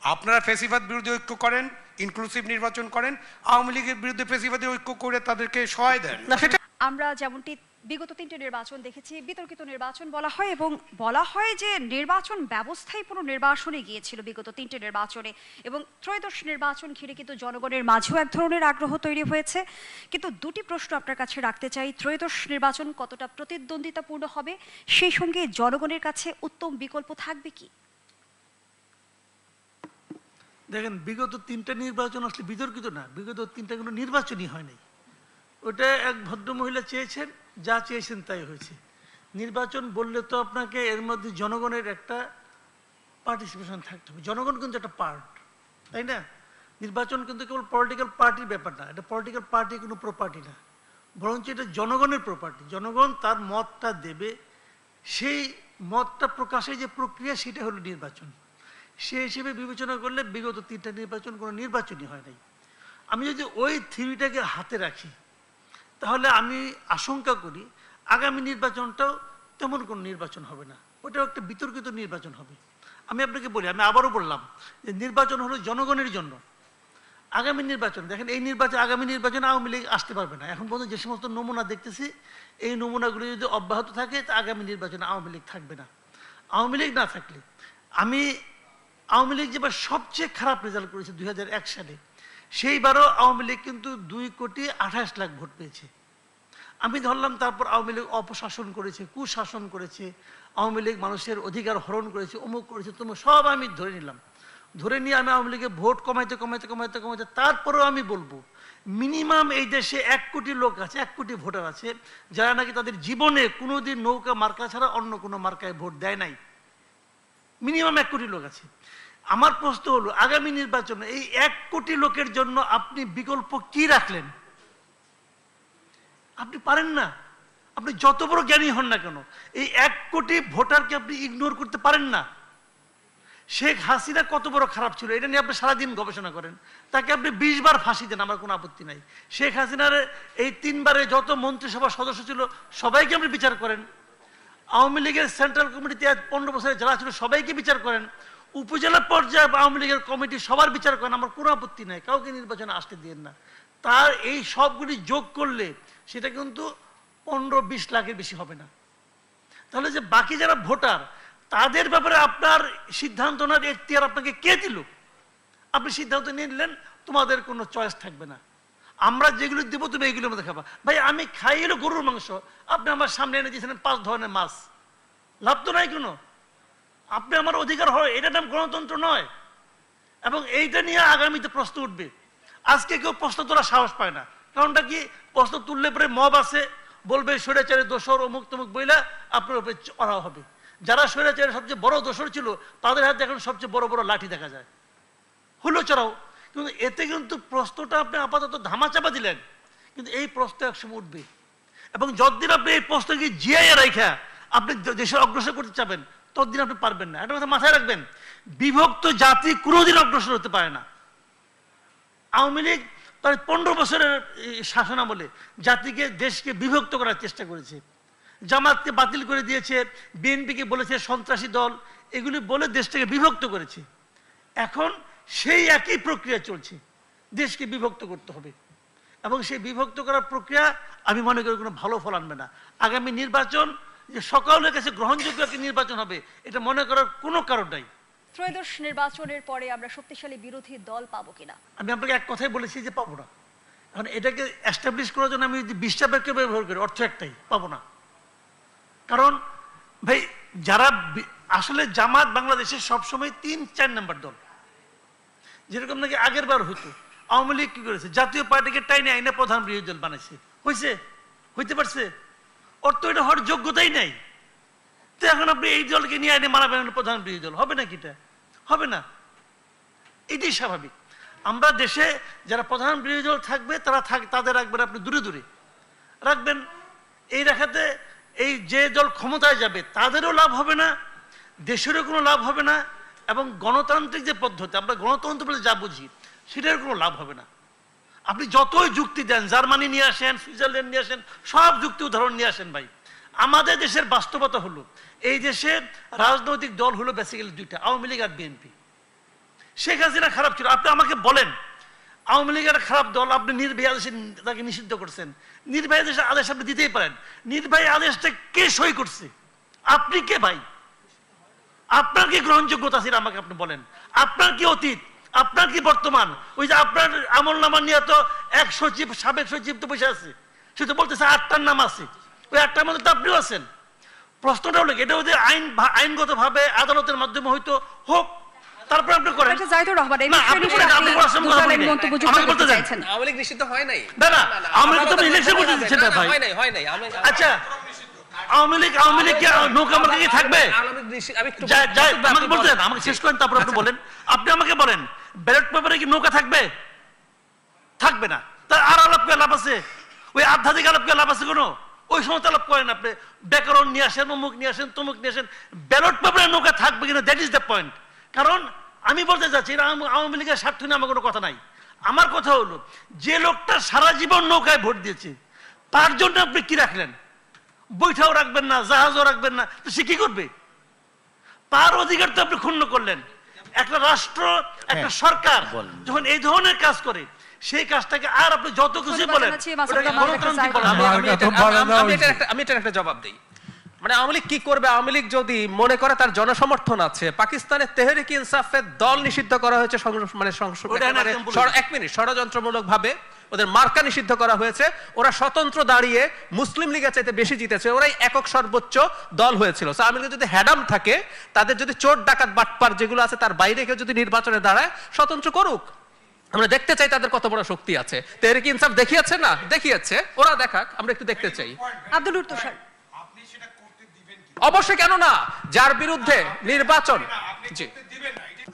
আপনারা ফ্যাসিবাদ বিরোধী ঐক্য করেন, ইনক্লুসিভ নির্বাচন করেন, আওয়ামী লীগের বিরুদ্ধে ফ্যাসিবাদী ঐক্য করে তাদেরকে সহায় দেন। আমরা যেমনটি বিগত 3টে নির্বাচন দেখেছি, বিতর্কিত নির্বাচন বলা হয় এবং বলা হয় যে নির্বাচন ব্যবস্থাই পুরো নির্বাচনে গিয়েছিল বিগত 3টে নির্বাচনে, এবং ত্রয়োদশ নির্বাচন ঘিরে কিন্তু জনগণের মাঝেও এক ধরনের আগ্রহ তৈরি হয়েছে। কিন্তু দুটি প্রশ্ন আপনার কাছে রাখতে চাই, ত্রয়োদশ নির্বাচন কতটা প্রতিদ্বন্দ্বিতাপূর্ণ হবে, সেই সঙ্গে জনগণের কাছে উত্তম বিকল্প থাকবে কি? দেখেন, বিগত 3টা নির্বাচন আসলে বিতর্কিত না, বিগত 3টা কোনো নির্বাচনই হয় নাই। ওটা এক ভদ্রমহিলা চেয়েছেন, যা চেয়েছেন তাই হয়েছে। নির্বাচন বললে তো আপনাকে এর মধ্যে জনগণের একটা পার্টিসিপেশন থাকতে হবে। জনগণ কিন্তু একটা পার্ট, তাই না? নির্বাচন কিন্তু কেবল পলিটিক্যাল পার্টির ব্যাপার না, এটা পলিটিক্যাল পার্টি কোনো প্রপার্টি না, বরঞ্চ এটা জনগণের প্রপার্টি। জনগণ তার মতটা দেবে, সেই মতটা প্রকাশের যে প্রক্রিয়া সেটা হলো নির্বাচন। সে হিসেবে বিবেচনা করলে বিগত 3টা নির্বাচন কোনো নির্বাচনই হয় নাই। আমি যদি ওই থিওরিটাকে হাতে রাখি তাহলে আমি আশঙ্কা করি আগামী নির্বাচনটাও তেমন কোনো নির্বাচন হবে না, ওটাও একটা বিতর্কিত নির্বাচন হবে। আমি আপনাকে বলি, আমি আবারও বললাম যে নির্বাচন হলো জনগণের জন্য। আগামী নির্বাচন দেখেন, এই নির্বাচন আগামী নির্বাচনে আওয়ামী লীগ আসতে পারবে না। এখন পর্যন্ত যে সমস্ত নমুনা দেখতেছি, এই নমুনাগুলো যদি অব্যাহত থাকে তা আগামী নির্বাচনে আওয়ামী লীগ থাকবে না। আওয়ামী লীগ না থাকলে আওয়ামী লীগ যেবার সবচেয়ে খারাপ রেজাল্ট করেছে 2001 সালে, সেইবারও আওয়ামী লীগ কিন্তু 2,28,00,000 ভোট পেয়েছে। আমি ধরলাম তারপর আওয়ামী লীগ অপশাসন করেছে, কুশাসন করেছে, আওয়ামী লীগ মানুষের অধিকার হরণ করেছে, অমুক করেছে, তোমার সব আমি ধরে নিলাম। ধরে নিয়ে আমি আওয়ামী লীগের ভোট কমাইতে কমাইতে কমাইতে কমাইতে তারপরেও আমি বলবো মিনিমাম এই দেশে 1 কোটি লোক আছে, 1 কোটি ভোটার আছে যারা নাকি তাদের জীবনে কোনোদিন নৌকা মার্কা ছাড়া অন্য কোনো মার্কায় ভোট দেয় নাই। মিনিমাম 1 কোটি লোক আছে। আমার প্রশ্ন হলো আগামী নির্বাচনে এই 1 কোটি লোকের জন্য আপনি বিকল্প কি রাখলেন? আপনি পারেন না। আপনি যত বড় জ্ঞানী হন না কেন, এই 1 কোটি ভোটারকে আপনি ইগনোর করতে পারেন না। শেখ হাসিনা কত বড় খারাপ ছিল এটা নিয়ে আপনি সারাদিন গবেষণা করেন, তাকে আপনি 20 বার ফাঁসি দেন, আমার কোনো আপত্তি নাই। শেখ হাসিনার এই 3 বারে যত মন্ত্রিসভার সদস্য ছিল সবাইকে আপনি বিচার করেন। আওয়ামী লীগের সেন্ট্রাল কমিটিতে 15 বছরে যারা ছিল সবাইকে বিচার করেন। উপজেলা পর্যায়ে আওয়ামী লীগের কমিটি সবার বিচার করেন, আমার কোনো আপত্তি নাই, কাউকে নির্বাচনে আসতে দিয়েন না। তার এই সবগুলি যোগ করলে সেটা কিন্তু 15-20 লাখের বেশি হবে না। তাহলে যে বাকি যারা ভোটার তাদের ব্যাপারে আপনার সিদ্ধান্ত নেওয়ার এখতিয়ার আপনাকে কে দিল? আপনি সিদ্ধান্ত নিয়ে নিলেন, তোমাদের কোনো চয়েস থাকবে না, আমরা যেগুলো দেবো তুমি এইগুলোর মধ্যে খাবা। ভাই আমি খাই হলো গরুর মাংস, আপনি আমার সামনে এনে দিয়েছিলেন 5 ধরনের মাছ, লাভ তো নাই কোনো। আপনি আমার অধিকার হয়, এটার নাম গণতন্ত্র নয়। এবং এইটা নিয়ে আগামীতে প্রশ্ন উঠবে। আজকে কেউ প্রশ্ন তোলার সাহস পায় না, কারণটা কি? প্রশ্ন তুললে পরে মব আছে, বলবে স্বৈরাচারের দোষর অমুক তমুক বইলা আপনার উপরে চড়া হবে। যারা স্বৈরাচারের সবচেয়ে বড় দোষর ছিল তাদের হাতে এখন সবচেয়ে বড় বড় লাঠি দেখা যায়, হলো চড়াও। কিন্তু এতে কিন্তু প্রশ্নটা আপনি আপাতত ধামাচাপা দিলেন, কিন্তু এই প্রশ্ন একসময় উঠবে। এবং যতদিন আপনি এই প্রশ্নকে জিয়াইয়া রাখা আপনি দেশের অগ্রসর করতে চাবেন ততদিন আপনি পারবেন না। একটা কথা মাথায় রাখবেন, বিভক্ত জাতি কোনোদিন অগ্রসর হতে পারে না। আওয়ামী লীগ প্রায় 15 বছরের শাসনামলে জাতিকে দেশকে বিভক্ত করার চেষ্টা করেছে। জামাতকে বাতিল করে দিয়েছে, বিএনপিকে বলেছে সন্ত্রাসী দল, এগুলি বলে দেশটাকে বিভক্ত করেছে। এখন সেই একই প্রক্রিয়া চলছে, দেশকে বিভক্ত করতে হবে। এবং সেই বিভক্ত করার প্রক্রিয়া আমি মনে করি কোনো ভালো ফল আনবে না। আগামী নির্বাচন যে সকলের কাছে গ্রহণযোগ্য একটি নির্বাচন হবে এটা মনে করার কোনো কারণ নাই। ত্রয়োদশ নির্বাচনের পরে আমরা শক্তিশালী বিরোধী দল পাবো কিনা? আমি আপনাকে এক কথাই বলেছি যে পাবো না। এখন এটাকে এস্টাবলিশ করার জন্য আমি যদি 20টা বাক্য ব্যবহার করি অর্থ একটাই, পাবো না। কারণ ভাই যারা আসলে জামাত বাংলাদেশের সবসময় 3-4 নম্বর দল, যেরকম নাকি আগের বার হতো। আওয়ামী লীগ কি করেছে? জাতীয় পার্টিকে টাইনে আইনে প্রধান বিরোধী দল বানাইছে। হইতে পারছে? ওর তো এটা হওয়ার যোগ্যতাই নাই। তো এখন আপনি এই দলকে নিয়ে আইনে মানাবেন প্রধান বিরোধী দল, হবে নাকি? এটা হবে না, এটাই স্বাভাবিক। আমরা দেশে যারা প্রধান বিরোধী দল থাকবে তারা তাদের রাখবেন আপনি দূরে দূরে রাখবেন। এই রাখাতে এই যে দল ক্ষমতায় যাবে তাদেরও লাভ হবে না, দেশেরও কোনো লাভ হবে না, এবং গণতান্ত্রিক যে পদ্ধতি আমরা গণতন্ত্র বলে যা বুঝি সেটার কোনো লাভ হবে না। আপনি যতই যুক্তি দেন, জার্মানি নিয়ে আসেন, সুইজারল্যান্ড নিয়ে আসেন, সব যুক্তি উদাহরণ নিয়ে আসেন, ভাই আমাদের দেশের বাস্তবতা হলো এই দেশের রাজনৈতিক দল হলো বেসিক্যালি 2টা, আওয়ামী লীগ আর বিএনপি। শেখ হাসিনা খারাপ ছিল, আপনি আমাকে বলেন আওয়ামী লীগ একটা খারাপ দল, আপনি নির্বাহী আদেশে তাকে নিষিদ্ধ করছেন। নির্বাহী আদেশ আপনি দিতেই পারেন, নির্বাহী আদেশটা কে সই করছে? আপনি কে ভাই? আপনার কি গ্রহণযোগ্যতা ছিল আমাকে আপনি বলেন? আপনার কি অতীত, আপনার কি বর্তমান? ওই যে আপনার আমল নামা নিয়ে তো এক সচিব, সাবেক সচিব তো বসে আছে, সে তো বলতেছে 8টার নাম আছে, ওই 8টার মধ্যে তো আপনিও আছেন। প্রশ্নটা হলো এটা যদি আইনগত ভাবে আদালতের মাধ্যমে হয়তো হোক, তারপরে আপনি করেন। আচ্ছা জাহিদুর রহমান, এই না, বিষয়ে আপনি নিশ্চয়ই বলেন, আপনি আপনি বলেন, দুটো লাইন আপনি মন্তব্য আমাকে যুক্ত বলতে করতে দেন। চাইছেন। আওয়ামী লীগ নিষিদ্ধ হয় নাই। না না, আওয়ামী লীগ তো ইলেকশন করতে দিচ্ছেন না ভাই। হয় নাই। আচ্ছা, আওয়ামী লীগ কি নৌকা মার্কা কি থাকবে? আমি একটু আমাকে বলতে দেন, আমাকে শেষ করেন, তারপর আপনি বলেন। আপনি আমাকে বলেন ব্যালট পেপারে কি নৌকা থাকবে? থাকবে না। তার আর আলাপ করে লাভ আছে? ওই আধ্যাত্মিক আলাপ করে লাভ আছে কোনো? ওই সময় আলাপ করেন আপনি, ব্যাকরণ নিয়ে আসেন, অমুক নিয়ে আসেন, তমুক নিয়ে আসেন, ব্যালট পেপারে নৌকা থাকবে কিনা, দ্যাট ইজ দ্য পয়েন্ট। কারণ আমি বলতে চাচ্ছি এটা আওয়ামী লীগের স্বার্থ নিয়ে আমার কোনো কথা নাই। আমার কথা হলো যে লোকটা সারা জীবন নৌকায় ভোট দিয়েছে তার জন্য আপনি কি রাখলেন? বৈঠাও রাখবেন না, জাহাজও রাখবেন না, তো সে কি করবে? তার অধিকার তো আপনি ক্ষুণ্ণ করলেন। একটা রাষ্ট্র, একটা সরকার যখন এই ধরনের কাজ করে সেই কাজটাকে আর আপনি যত খুশি বলেন আমি এটার একটা জবাব দিই। মানে আওয়ামী লীগ কি করবে? আওয়ামী লীগ যদি মনে করে তার জনসমর্থন আছে, পাকিস্তানের তেহরিক ইনসাফের দল নিষিদ্ধ করা হয়েছে, এক মিনিট, ষড়যন্ত্রমূলক ভাবে ওদের মার্কা নিষিদ্ধ করা হয়েছে, ওরা স্বতন্ত্র দাঁড়িয়ে মুসলিম লীগের চাইতে বেশি জিতেছে, ওরাই একক সর্বোচ্চ দল হয়েছিল। আওয়ামী লীগের যদি হ্যাডাম থাকে, তাদের যদি চোর ডাকাত বাটপার যেগুলো আছে তার বাইরে কেউ যদি নির্বাচনে দাঁড়ায়, স্বতন্ত্র করুক। আমরা দেখতে চাই তাদের কত বড় শক্তি আছে। তেহরিক ইনসাফ দেখিয়েছে না? দেখিয়েছে, ওরা দেখাক, আমরা একটু দেখতে চাই। আব্দুল লুৎফর স্যার, অবশ্যই, কেন না? যার বিরুদ্ধে নির্বাচন, জি,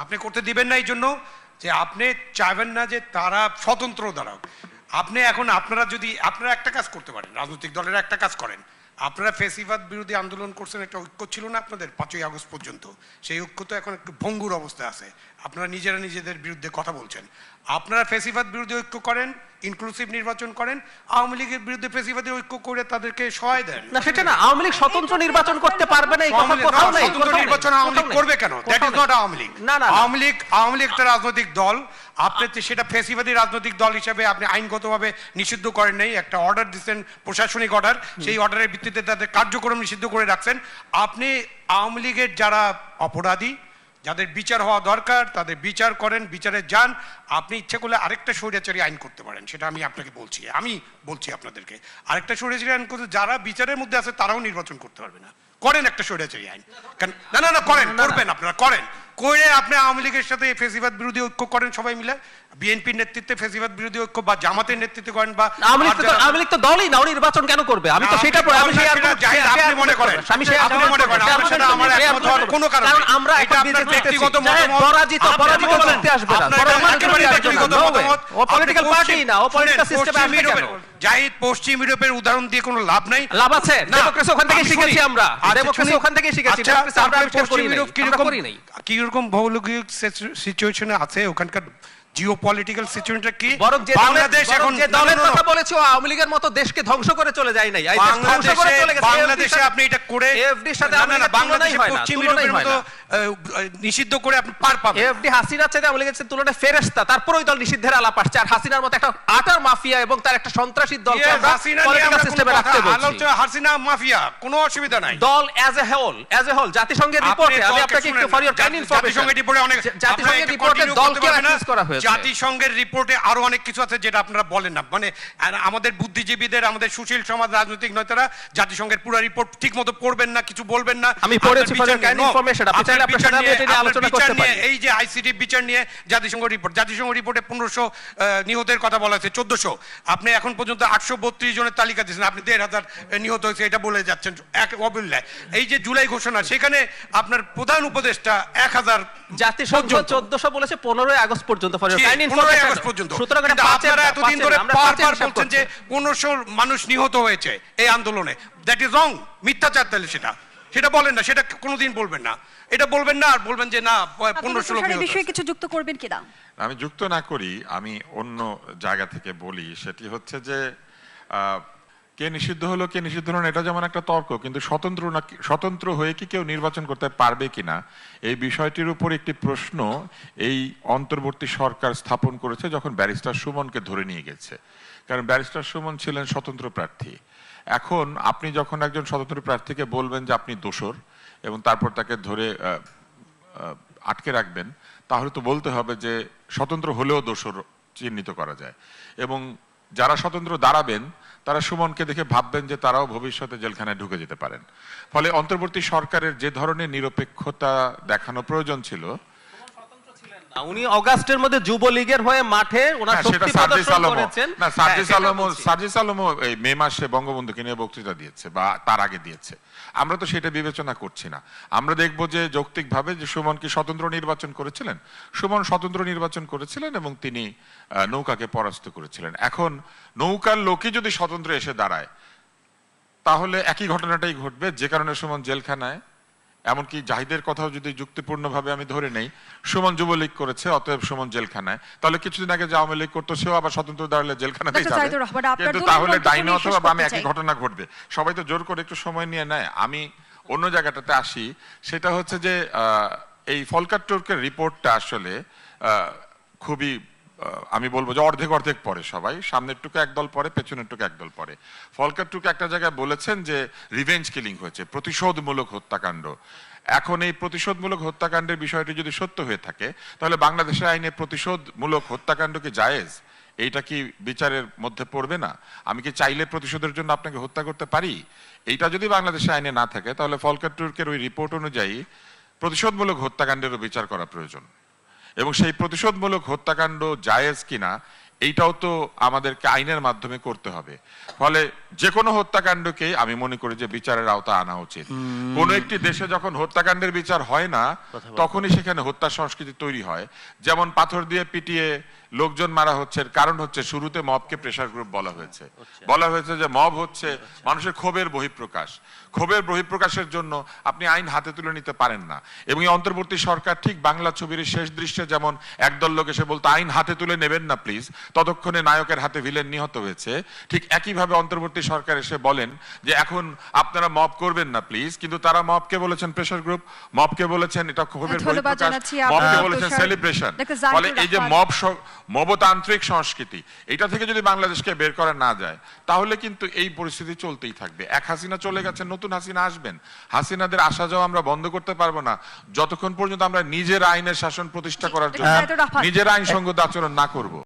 আপনি করতে দিবেন না এই জন্য যে আপনি চাইবেন না যে তারা স্বতন্ত্র দাঁড়াক। আপনি এখন আপনারা একটা কাজ করতে পারেন, রাজনৈতিক দলের একটা কাজ করেন। আপনারা ফেসিবাদ বিরোধী আন্দোলন করছেন, একটা ঐক্য ছিল না আপনাদের 5ই আগস্ট পর্যন্ত? সেই ঐক্য তো এখন একটু ভঙ্গুর অবস্থায় আছে। আপনারা নিজেরা নিজেদের বিরুদ্ধে কথা বলছেন। আপনারা ফেসিবাদ বিরোধী ঐক্য করেন, ইনক্লুসিভ নির্বাচন করেন, আওয়ামী লীগের বিরুদ্ধে ফেসিবাদী ঐক্য করে তাদেরকে সহায় দেন। না সেটা না, আওয়ামী লীগ স্বতন্ত্র নির্বাচন করতে পারবে না, এই কথা কোথাও নেই। স্বতন্ত্র নির্বাচন আওয়ামী লীগ করবে কেন? That is not Awami League. Awami League একটা রাজনৈতিক দল। আপনি সেটা ফেসিবাদী রাজনৈতিক দল হিসেবে আপনি আইনগতভাবে নিষিদ্ধ করেন নাই, একটা অর্ডার দিচ্ছেন, প্রশাসনিক অর্ডার, সেই অর্ডারের ভিত্তিতে তাদের কার্যক্রম নিষিদ্ধ করে রাখছেন। আপনি আওয়ামী লীগের যারা অপরাধী, যাদের বিচার হওয়া দরকার, তাদের বিচার করেন, বিচারে যান। আপনি ইচ্ছে করলে আরেকটা স্বৈরাচারী আইন করতে পারেন, সেটা আমি আপনাকে বলছি, আপনাদেরকে আরেকটা স্বৈরাচারী আইন করতে, যারা বিচারের মধ্যে আছে তারাও নির্বাচন করতে পারবে না। করেন একটা স্বৈরাচারী আইন। না করেন, করবেন, আপনারা করেন, করে আপনি আওয়ামী লীগের সাথে ফেসিবাদ বিরোধী ঐক্য করেন সবাই মিলে, বিএনপির নেতৃত্বে ফেসিবাদ বিরোধী ঐক্য বা জামাতের নেতৃত্বে করেন। বা আওয়ামী লীগ তো দলই না, নির্বাচন কেন করবে? আমি তো সেটা আপনি মনে করেন, আমার একমত হওয়ার কোনো কারণ নেই। আমরা এটা আপনার ব্যক্তিগত মতামত, পরাজিত করতে আসবে না, ও পলিটিক্যাল পার্টি না, ও পলিটিক্যাল সিস্টেমে আসবে কেন? জাহিদ, পশ্চিম ইউরোপের উদাহরণ দিয়ে কোনো লাভ নাই। লাভ আছে, ডেমোক্রেসি ওখান থেকে শিখেছি আমরা, ডেমোক্রেসি ওখান থেকে শিখেছি, ডেমোক্রেসি আমরা করি নাই। কি রকম ভৌগোলিক সিচুয়েশনে আছে ওখানকার জিওপলিটিক্যাল সিচুয়েশনটা কি? বাংলাদেশ এখন যে দলের কথা বলেছো আওয়ামী লীগের মতো দেশকে ধ্বংস করে চলে যায় নাই, বাংলাদেশে আপনি এটা করে এফডির সাথে বাংলাদেশে পশ্চিম ইউরোপের মতো নিষিদ্ধ করে আপনি পার পাবেন। এফডি হাসিনার চেয়ে আওয়ামী লীগের তুলনায় ফেরেশতা, তারপর ওই দল নিষিদ্ধের আলাপ আসছে। আর হাসিনার মতো একটা আটার মাফিয়া এবং তার একটা সন্ত্রাসী দলকে আমরা পলিটিক্যাল সিস্টেমে রাখতে বলছি। হাসিনা মাফিয়া, কোনো অসুবিধা নাই। দল অ্যাজ এ হোল জাতিসংঘের রিপোর্টে, আমি আপনাকে একটু ফর ইওর কাইন্ড ইনফরমেশন, জাতিসংঘের রিপোর্টে দলকে অ্যাক্সেস করা হয়েছে। জাতিসংঘের রিপোর্টে আরো অনেক কিছু আছে যেটা আপনারা বলেন না। মানে আমাদের বুদ্ধিজীবীদের, আমাদের সুশীল সমাজ, রাজনৈতিক নেতারা জাতিসংঘের পুরো রিপোর্ট ঠিকমতো পড়বেন না, কিছু বলবেন না। আমি পড়েছি ফর ইওর কাইন্ড ইনফরমেশন, আপনি চাইলে আপনার সাথে এটা নিয়ে আলোচনা করতে পারি। এই যে আইসিটি বিচার নিয়ে জাতিসংঘ রিপোর্টে 1500 নিহতের কথা বলা হয়েছে, 1400। আপনি এখন পর্যন্ত 832 জনের তালিকা দিয়েছেন, আপনি 1500 নিহত হয়েছে এটা বলে যাচ্ছেন এক অবহেলায়। এই যে জুলাই ঘোষণা, সেখানে আপনার প্রধান উপদেষ্টা 1000, জাতিসংঘ 1400 বলেছে 15 আগস্ট পর্যন্ত ফর ইওর কাইন্ড ইনফরমেশন। সুতরাং আপনারা এতদিন ধরে বারবার বলছেন যে 1500 মানুষ নিহত হয়েছে এই আন্দোলনে। দ্যাট ইজ রং, মিথ্যাচার। তাহলে সেটা বলেন না, সেটা কোনোদিন বলবেন না, এটা বলবেন না। আর বলবেন যে না 1500 লোক নিহত। বিষয়ে কিছু যুক্ত করবেন কিনা? আমি যুক্ত না করি, আমি অন্য জায়গা থেকে বলি। সেটি হচ্ছে যে কে নিষিদ্ধ হলো কে নিষিদ্ধ হলো না, এটা যেমন একটা তর্ক, কিন্তু স্বতন্ত্র হয়ে কি কেউ নির্বাচন করতে পারবে কিনা এই বিষয়টির উপর একটি প্রশ্ন এই অন্তর্বর্তী সরকার স্থাপন করেছে যখন ব্যারিস্টার সুমনকে ধরে নিয়ে গেছে। কারণ ব্যারিস্টার সুমন ছিলেন স্বতন্ত্র প্রার্থী। এখন আপনি যখন একজন স্বতন্ত্র প্রার্থীকে বলবেন যে আপনি দোষর এবং তারপর তাকে ধরে আটকে রাখবেন, তাহলে তো বলতে হবে যে স্বতন্ত্র হলেও দোষর চিহ্নিত করা যায়, এবং যারা স্বতন্ত্র দাঁড়াবেন তারা সুমনকে দেখে ভাববেন যে তারাও ভবিষ্যতে জেলখানায় ঢুকে যেতে পারেন। ফলে অন্তর্বর্তী সরকারের যে ধরনের নিরপেক্ষতা দেখানো প্রয়োজন ছিল, উনি অগাস্টের মধ্যে যুবলীগের হয়ে মাঠে ওনার শক্তি প্রদর্শন করেছেন। না, সার্জিস আলমও এই মে মাসে বঙ্গবন্ধুকে নিয়ে বক্তৃতা দিয়েছে বা তার আগে দিয়েছে। আমরা তো সেটা বিবেচনা করছি না। আমরা দেখব যে যৌক্তিকভাবে যে সুমন কি স্বতন্ত্র নির্বাচন করেছিলেন, সুমন স্বতন্ত্র নির্বাচন করেছিলেন এবং তিনি নৌকাকে পরাস্ত করেছিলেন। এখন নৌকার লোকই যদি স্বতন্ত্র এসে দাঁড়ায় তাহলে একই ঘটনাটাই ঘটবে, যে কারণে সুমন জেলখানায়। এমনকি জাহিদের কথাও যদি যুক্তিপূর্ণভাবে আমি ধরে নেই, সুমন যুবলীগ করেছে অতএব সুমন জেলখানায়, তাহলে কিছুদিন আগে যে আওয়ামী লীগ করতো সেও আবার স্বতন্ত্র দাঁড়ালে জেলখানাতেই যাবে। কিন্তু তাহলে ডাইনে অথবা বামে একই ঘটনা ঘটবে। সবাই তো জোর করে একটু সময় নিয়ে নেয়। আমি অন্য জায়গাটাতে আসি, সেটা হচ্ছে যে এই ফলকার টুর্কের রিপোর্টটা আসলে খুবই আমি বলবো যে অর্ধেক অর্ধেক পড়ে সবাই, সামনের টুকু একদল পড়ে, পেছনের টুকু একদল পড়ে। ফলকার টুকু একটা জায়গায় বলেছেন যে রিভেঞ্জ কিলিং হয়েছে, প্রতিশোধমূলক হত্যাকাণ্ড। এখন এই প্রতিশোধমূলক হত্যাকাণ্ডের বিষয়টি যদি সত্য হয়ে থাকে তাহলে বাংলাদেশের আইনে প্রতিশোধমূলক হত্যাকাণ্ড কি জায়েজ? এইটা কি বিচারের মধ্যে পড়বে না? আমি কি চাইলে প্রতিশোধের জন্য আপনাকে হত্যা করতে পারি? এইটা যদি বাংলাদেশের আইনে না থাকে তাহলে ফলকার টুর্কের ওই রিপোর্ট অনুযায়ী প্রতিশোধমূলক হত্যাকাণ্ডেরও বিচার করা প্রয়োজন, এবং সেই প্রতিশোধমূলক হত্যাকাণ্ড জায়েজ কিনা এইটাও তো আমাদেরকে আইনের মাধ্যমে করতে হবে। ফলে যে কোনো হত্যাকাণ্ডকে আমি মনে করি যে বিচারের আওতা আনা উচিত। কোন একটি দেশে যখন হত্যাকাণ্ডের বিচার হয় না তখনই সেখানে হত্যা সংস্কৃতি তৈরি হয়। যেমন পাথর দিয়ে পিটিয়ে লোকজন মারা হচ্ছে, কারণ হচ্ছে শুরুতে মবকে প্রেসার গ্রুপ বলা হয়েছে যে মব হচ্ছে মানুষের ক্ষোভের বহিঃপ্রকাশ। ক্ষোভের বহিঃপ্রকাশের জন্য আপনি আইন হাতে তুলে নিতে পারেন না। এবং এই অন্তর্বর্তী সরকার ঠিক বাংলা ছবির শেষ দৃশ্যে যেমন একদল লোক এসে বলতো আইন হাতে তুলে নেবেন না প্লিজ, ততক্ষণে নায়কের হাতে ভিলেন নিহত হয়েছে, ঠিক একইভাবে অন্তর্বর্তী সরকার এসে বলেন যে এখন আপনারা মব করবেন না প্লিজ, কিন্তু তারা মবকে বলেছেন প্রেসার গ্রুপ, মবকে বলেছেন এটা ক্ষোভের বহিঃপ্রকাশ, মবকে বলেছেন সেলিব্রেশন। ফলে এই যে মবতান্ত্রিক সংস্কৃতি, এটা থেকে যদি বাংলাদেশকে বের করা না যায় তাহলে কিন্তু এই পরিস্থিতি চলতেই থাকবে। এক হাসিনা চলে গেছেন, নতুন হাসিনা আসবেন। হাসিনাদের আসা যাওয়া আমরা বন্ধ করতে পারবো না যতক্ষণ পর্যন্ত আমরা নিজের আইনের শাসন প্রতিষ্ঠা করার জন্য নিজের আইনসঙ্গত আচরণ না করব।